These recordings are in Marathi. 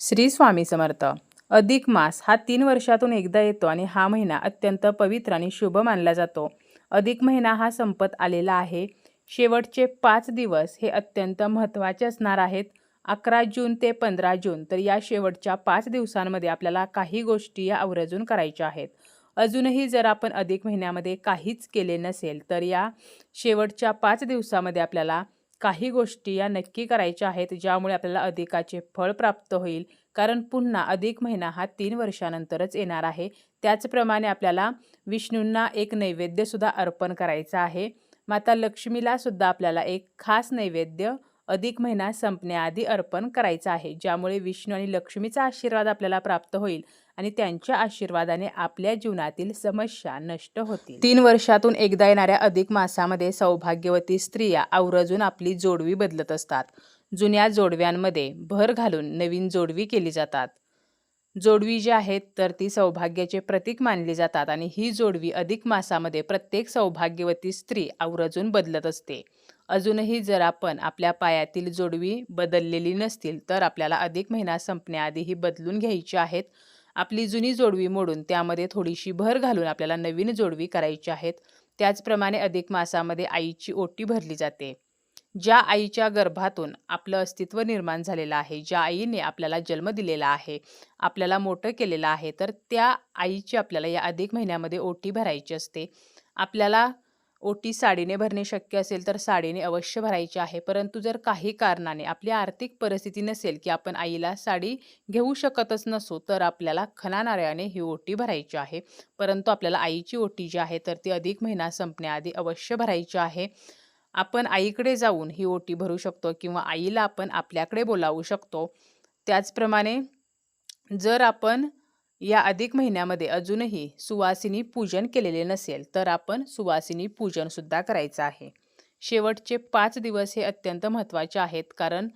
श्री स्वामी समर्थ. अधिक मास हा 3 वर्षातून एकदा येतो आणि हा महिना अत्यंत पवित्र आणि शुभ मानला जातो. अधिक महिना हा संपत आलेला आहे. शेवटचे 5 दिवस हे अत्यंत महत्त्वाचे असणार आहेत. 11 जून ते 15 जून तर या शेवटच्या 5 दिवसांमध्ये आपल्याला काही गोष्टी या आवर्जून करायच्या आहेत. अजूनही जर आपण अधिक महिन्यामध्ये काहीच केले नसेल तर या शेवटच्या 5 दिवसामध्ये आपल्याला काही गोष्टी या नक्की करायच्या आहेत, ज्यामुळे आपल्याला अधिकाचे फळ प्राप्त होईल. कारण पुन्हा अधिक महिना हा 3 वर्षानंतरच येणार आहे. त्याचप्रमाणे आपल्याला विष्णूंना एक नैवेद्यसुद्धा अर्पण करायचा आहे. माता लक्ष्मीला सुद्धा आपल्याला एक खास नैवेद्य अधिक महिना संपण्याआधी अर्पण करायचा आहे, ज्यामुळे विष्णू आणि लक्ष्मीचा आशीर्वाद आपल्याला प्राप्त होईल आणि त्यांच्या आशीर्वादाने आपल्या जीवनातील समस्या नष्ट होतील. 3 वर्षातून एकदा येणाऱ्या अधिक मासामध्ये सौभाग्यवती स्त्रिया आवर्जून आपली जोडवी बदलत असतात. जुन्या जोडव्यांमध्ये भर घालून नवीन जोडवी केली जातात. जोडवी जी आहेत तर ती सौभाग्याचे प्रतीक मानली जातात आणि ही जोडवी अधिक मासामध्ये प्रत्येक सौभाग्यवती स्त्री आवर्जून बदलत असते. अजूनही जर आपण आपल्या पायातील जोडवी बदललेली नसतील तर आपल्याला अधिक महिना संपण्याआधी ही बदलून घ्यायची आहेत. आपली जुनी जोडवी मोडून त्यामध्ये थोडीशी भर घालून आपल्याला नवीन जोडवी करायची आहेत. त्याचप्रमाणे अधिक मासामध्ये आईची ओटी भरली जाते. ज्या आईच्या गर्भातून आपलं अस्तित्व निर्माण झालेलं आहे, ज्या आईने आपल्याला जन्म दिलेला आहे, आपल्याला मोठं केलेलं आहे, तर त्या आईची आपल्याला या अधिक महिन्यामध्ये ओटी भरायची असते. आपल्याला ओटी साडीने भरणे शक्य असेल तर साडीने अवश्य भरायची आहे. परंतु जर काही कारणाने आपली आर्थिक परिस्थिती नसेल की आपण आईला साडी घेऊ शकतच नसू, तर आपल्याला खणा नारळाने ही ओटी भरायची आहे. परंतु आपल्याला आईची ओटी जी आहे तर ती अधिक महिना संपण्याआधी अवश्य भरायची आहे. आपण आईकडे जाऊन ही ओटी भरू शकतो किंवा आईला आपण आपल्याकडे बोलावू शकतो. त्याचप्रमाणे जर आपण या अधिक महिन्यामध्ये अजूनही सुवासिनी पूजन केलेले नसेल तर आपण सुवासिनी पूजन सुद्धा करायचं आहे. शेवटचे 5 दिवस हे अत्यंत महत्त्वाचे आहेत, कारण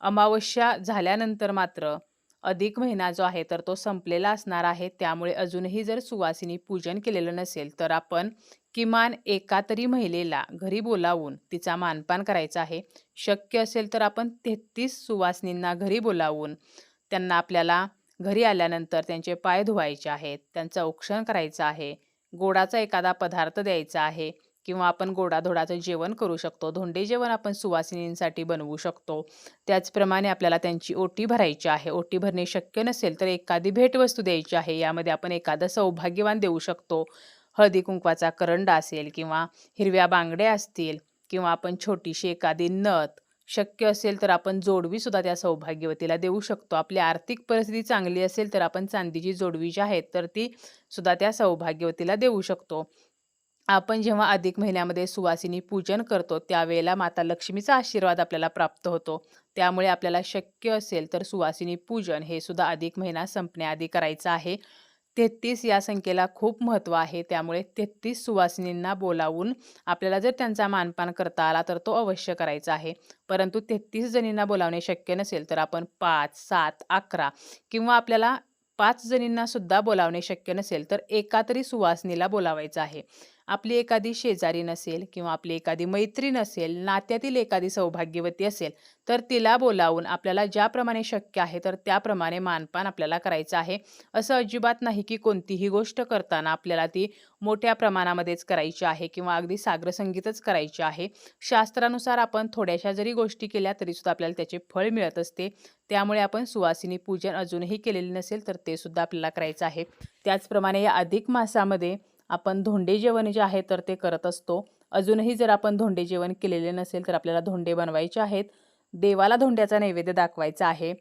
अमावस्या झाल्यानंतर मात्र अधिक महिना जो आहे तर तो संपलेला असणार आहे. त्यामुळे अजूनही जर सुवासिनी पूजन केलेलं नसेल तर आपण किमान एका तरी महिलेला घरी बोलावून तिचा मानपान करायचा आहे. शक्य असेल तर आपण 33 सुवासिनींना घरी बोलावून त्यांना आपल्याला घरी आल्यानंतर त्यांचे पाय धुवायचे आहेत, त्यांचं औक्षण करायचं आहे, गोडाचा एखादा पदार्थ द्यायचा आहे किंवा आपण गोडाधोडाचं जेवण करू शकतो. धोंडे जेवण आपण सुवासिनींसाठी बनवू शकतो. त्याचप्रमाणे आपल्याला त्यांची ओटी भरायची आहे. ओटी भरणे शक्य नसेल तर एखादी भेटवस्तू द्यायची आहे. यामध्ये आपण एखादं सौभाग्यवान देऊ शकतो. हळदी कुंकवाचा करंडा असेल किंवा हिरव्या बांगड्या असतील किंवा आपण छोटीशी एखादी नथ, शक्य असेल तर आपण जोडवी सुद्धा त्या सौभाग्यवतीला देऊ शकतो. आपली आर्थिक परिस्थिती चांगली असेल तर आपण चांदीची जोडवी जी आहे तर ती सुद्धा त्या सौभाग्यवतीला देऊ शकतो. आपण जेव्हा अधिक महिन्यामध्ये सुवासिनी पूजन करतो त्यावेळेला माता लक्ष्मीचा आशीर्वाद आपल्याला प्राप्त होतो. त्यामुळे आपल्याला शक्य असेल तर सुवासिनी पूजन हे सुद्धा अधिक महिना संपण्याआधी करायचं आहे. 33 या संख्येला खूप महत्त्व आहे. त्यामुळे 33 सुवासिनींना बोलावून आपल्याला जर त्यांचा मानपान करता आला तर तो अवश्य करायचा आहे. परंतु 33 जणींना बोलावणे शक्य नसेल तर आपण 5, 7, 11 किंवा आपल्याला 5 जणींना सुद्धा बोलावणे शक्य नसेल तर एका तरी सुवासिनीला बोलावायचं आहे. आपली एखादी शेजारी नसेल किंवा आपली एखादी मैत्रीण असेल, नात्यातील एखादी सौभाग्यवती असेल तर तिला बोलावून आपल्याला ज्याप्रमाणे शक्य आहे तर त्याप्रमाणे मानपान आपल्याला करायचं आहे. असं अजिबात नाही की कोणतीही गोष्ट करताना आपल्याला ती मोठ्या प्रमाणामध्येच करायची आहे किंवा अगदी साग्रसंगीतच करायची आहे. शास्त्रानुसार आपण थोड्याशा जरी गोष्टी केल्या तरीसुद्धा आपल्याला त्याचे फळ मिळत असते. त्यामुळे आपण सुवासिनी पूजन अजूनही केलेले नसेल तर ते सुद्धा आपल्याला करायचं आहे. त्याचप्रमाणे या अधिक मासामध्ये आपण धोंडे जेवण जे आहे तर ते करत असतो. अजूनही जर आपण धोंडे जेवण केलेले नसेल तर आपल्याला धोंडे बनवायचे आहेत. देवाला धोंड्याचा नैवेद्य दाखवायचा आहे.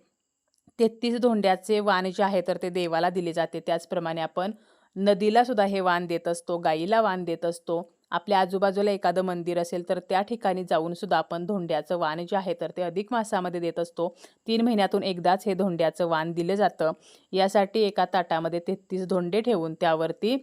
33 धोंड्याचे वाण जे आहे तर ते देवाला दिले जाते. त्याचप्रमाणे आपण नदीला सुद्धा हे वाण देत असतो, गाईला वाण देत असतो. आपल्या आजूबाजूला एखादं मंदिर असेल तर त्या ठिकाणी जाऊन सुद्धा आपण धोंड्याचं वाण जे आहे तर ते अधिक मासामध्ये देत असतो. 3 महिन्यातून एकदाच हे धोंड्याचं वाण दिलं जातं. यासाठी एका ताटामध्ये 33 धोंडे ठेवून त्यावरती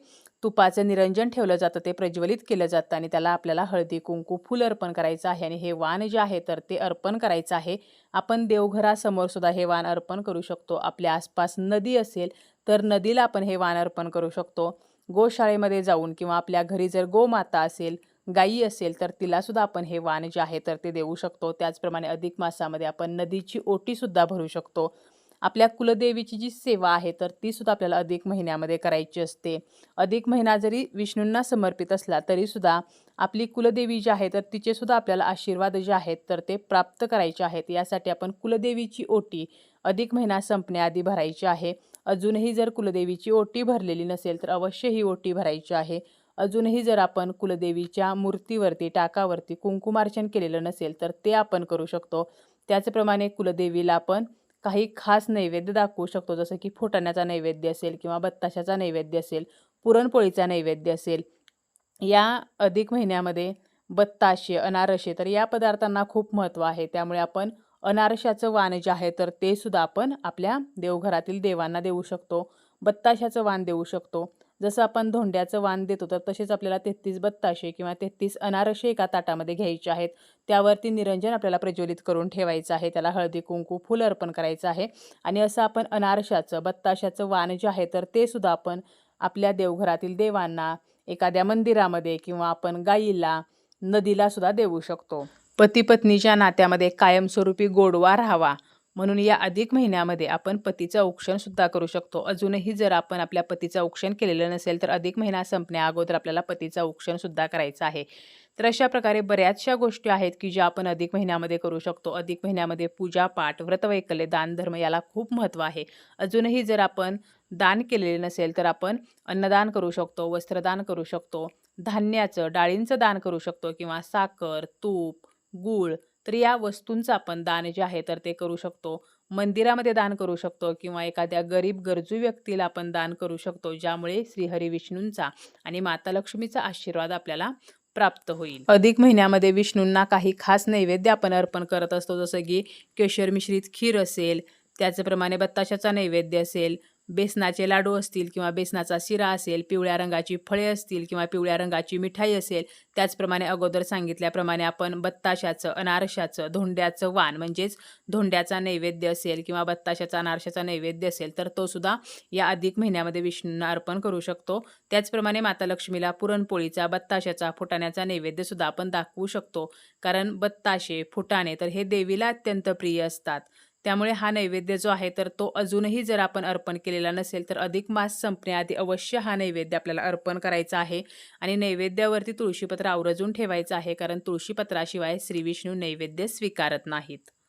तुपाचं निरंजन ठेवलं जातं, ते प्रज्वलित केलं जातं आणि त्याला आपल्याला हळदी कुंकू फूल अर्पण करायचं आहे आणि हे वाण जे आहे तर ते अर्पण करायचं आहे. आपण देवघरासमोर सुद्धा हे वाण अर्पण करू शकतो. आपल्या आसपास नदी असेल तर नदीला आपण हे वाण अर्पण करू शकतो. गोशाळेमध्ये जाऊन किंवा आपल्या घरी जर गोमाता असेल, गायी असेल तर तिला सुद्धा आपण हे वाण जे आहे तर ते देऊ शकतो. त्याचप्रमाणे अधिक मासामध्ये आपण नदीची ओटी सुद्धा भरू शकतो. आपल्या कुलदेवीची जी सेवा आहे तर ती सुद्धा आपल्याला अधिक महिन्यामध्ये करायची असते. अधिक महिना जरी विष्णूंना समर्पित असला तरीसुद्धा आपली कुलदेवी जी आहे तर तिचे सुद्धा आपल्याला आशीर्वाद जे आहेत तर ते प्राप्त करायचे आहेत. यासाठी आपण कुलदेवीची ओटी अधिक महिना संपण्याआधी भरायची आहे. अजूनही जर कुलदेवीची ओटी भरलेली नसेल तर अवश्य ही ओटी भरायची आहे. अजूनही जर आपण कुलदेवीच्या मूर्तीवरती, टाकावरती कुंकुमार्चन केलेलं नसेल तर ते आपण करू शकतो. त्याचप्रमाणे कुलदेवीला आपण काही खास नैवेद्य दाखवू शकतो, जसं की फुटाण्याचा नैवेद्य असेल किंवा बत्ताशाचा नैवेद्य असेल, पुरणपोळीचा नैवेद्य असेल. या अधिक महिन्यामध्ये बत्ताशे, अनारसे तर या पदार्थांना खूप महत्त्व आहे. त्यामुळे आपण अनारशाचं वाण जे आहे तर ते सुद्धा आपण आपल्या देवघरातील देवांना देऊ शकतो. बत्ताशाचं वाण देऊ शकतो. जसं आपण धोंड्याचं वाण देतो तर तसेच आपल्याला 33 बत्ताशे किंवा 33 अनारसे एका ताटामध्ये घ्यायचे आहेत. त्यावरती निरंजन आपल्याला प्रज्वलित करून ठेवायचं आहे. त्याला हळदी, कुंकू, फूल अर्पण करायचं आहे आणि असं आपण अनारशाचं, बत्ताशाचं वाण जे आहे तर ते सुद्धा आपण आपल्या देवघरातील देवांना, एखाद्या मंदिरामध्ये किंवा आपण गायीला, नदीला सुद्धा देऊ शकतो. पती-पत्नीच्या नात्यामध्ये कायमस्वरूपी गोडवा राहावा म्हणून या अधिक महिन्यामध्ये आपण पतीचं औक्षण सुद्धा करू शकतो. अजूनही जर आपण आपल्या पतीचं औक्षण केलेलं नसेल तर अधिक महिना संपण्या अगोदर आपल्याला पतीचं औक्षण सुद्धा करायचं आहे. तर अशा प्रकारे बऱ्याचशा गोष्टी आहेत की ज्या आपण अधिक महिन्यामध्ये करू शकतो. अधिक महिन्यामध्ये पूजा-पाठ, व्रतवैकल्य, दानधर्म याला खूप महत्त्व आहे. अजूनही जर आपण दान केलेले नसेल तर आपण अन्नदान करू शकतो, वस्त्रदान करू शकतो, धान्याचं, डाळींचं दान करू शकतो किंवा साखर, तूप, गूळ तर या वस्तूंचं आपण दान जे आहे तर ते करू शकतो. मंदिरामध्ये दान करू शकतो किंवा एखाद्या गरीब गरजू व्यक्तीला आपण दान करू शकतो, ज्यामुळे श्रीहरी विष्णूंचा आणि माता लक्ष्मीचा आशीर्वाद आपल्याला प्राप्त होईल. अधिक महिन्यामध्ये विष्णूंना काही खास नैवेद्य आपण अर्पण करत असतो, जसं की केशर मिश्रित खीर असेल, त्याचप्रमाणे बत्ताशाचा नैवेद्य असेल, बेसनाचे लाडू असतील किंवा बेसनाचा शिरा असेल, पिवळ्या रंगाची फळे असतील किंवा पिवळ्या रंगाची मिठाई असेल. त्याचप्रमाणे अगोदर सांगितल्याप्रमाणे आपण बत्ताशाचं, अनारशाचं, धोंड्याचं वाण म्हणजेच धोंड्याचा नैवेद्य असेल किंवा बत्ताशाचा, अनारशाचा नैवेद्य असेल तर तो सुद्धा या अधिक महिन्यामध्ये विष्णूंना अर्पण करू शकतो. त्याचप्रमाणे माता लक्ष्मीला पुरणपोळीचा, बत्ताशाचा, फुटाण्याचा नैवेद्य सुद्धा आपण दाखवू शकतो. कारण बत्ताशे, फुटाणे तर हे देवीला अत्यंत प्रिय असतात. त्यामुळे हा नैवेद्य जो आहे तर तो अजूनही जर आपण अर्पण केलेला नसेल तर अधिक मास संपण्याआधी अवश्य हा नैवेद्य आपल्याला अर्पण करायचा आहे आणि नैवेद्यावरती तुळशीपत्र आवर्जून ठेवायचं आहे, कारण तुळशीपत्राशिवाय श्री विष्णू नैवेद्य स्वीकारत नाहीत.